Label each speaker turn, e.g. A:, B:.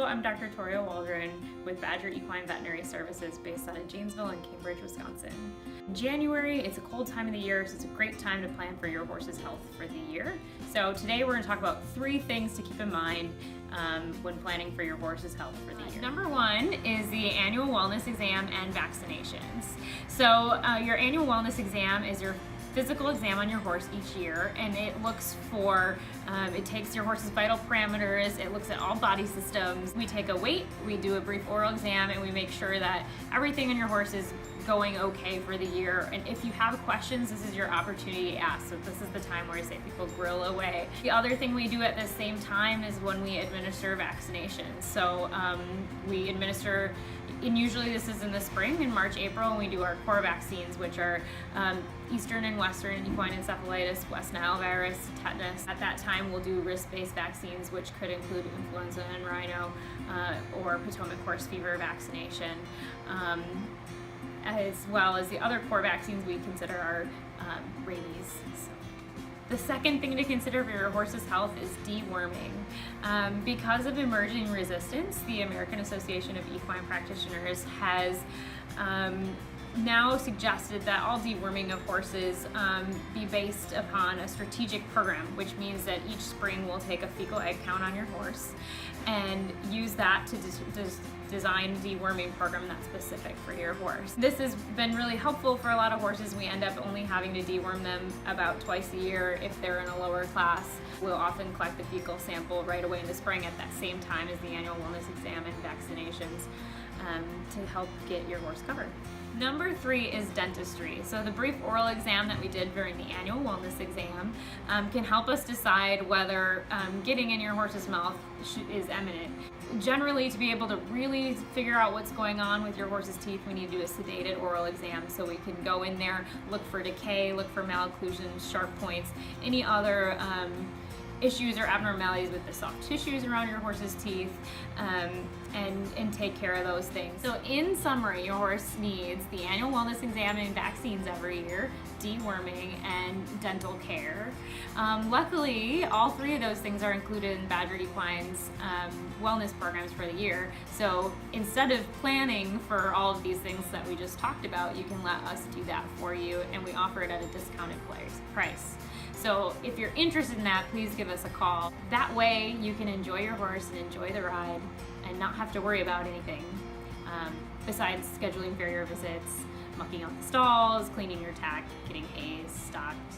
A: I'm Dr. Toria Waldron with Badger Equine Veterinary Services based out of Janesville and Cambridge, Wisconsin. January, it's a cold time of the year, so it's a great time to plan for your horse's health for the year. So today we're going to talk about 3 things to keep in mind when planning for your horse's health for the year. Number 1 is the annual wellness exam and vaccinations. So your annual wellness exam is your physical exam on your horse each year, and it looks for, it takes your horse's vital parameters, it looks at all body systems. We take a weight, we do a brief oral exam, and we make sure that everything in your horse is going okay for the year. And if you have questions, this is your opportunity to ask. So this is the time where I say people grill away. The other thing we do at the same time is when we administer vaccinations. So we administer, and usually this is in the spring, in March, April, and we do our core vaccines, which are Eastern and Western equine encephalitis, West Nile virus, tetanus. At that time, we'll do risk-based vaccines, which could include influenza and rhino, or Potomac horse fever vaccination, as well as the other core vaccines we consider are rabies. So the second thing to consider for your horse's health is deworming. Because of emerging resistance, the American Association of Equine Practitioners has now suggested that all deworming of horses be based upon a strategic program, which means that each spring we'll take a fecal egg count on your horse and use that to design a deworming program that's specific for your horse. This has been really helpful for a lot of horses. We end up only having to deworm them about twice a year if they're in a lower class. We'll often collect the fecal sample right away in the spring at that same time as the annual wellness exam and vaccinations to help get your horse covered. Number 3 is dentistry. So the brief oral exam that we did during the annual wellness exam can help us decide whether getting in your horse's mouth is imminent. Generally, to be able to really figure out what's going on with your horse's teeth, we need to do a sedated oral exam so we can go in there, look for decay, look for malocclusions, sharp points, any other issues or abnormalities with the soft tissues around your horse's teeth, and take care of those things. So in summary, your horse needs the annual wellness exam and vaccines every year, deworming, and dental care. Luckily, all 3 of those things are included in Badger Equine's wellness programs for the year. So instead of planning for all of these things that we just talked about, you can let us do that for you, and we offer it at a discounted price. So if you're interested in that, please give us a call. That way you can enjoy your horse and enjoy the ride and not have to worry about anything besides scheduling farrier visits, mucking out the stalls, cleaning your tack, getting haze stocked,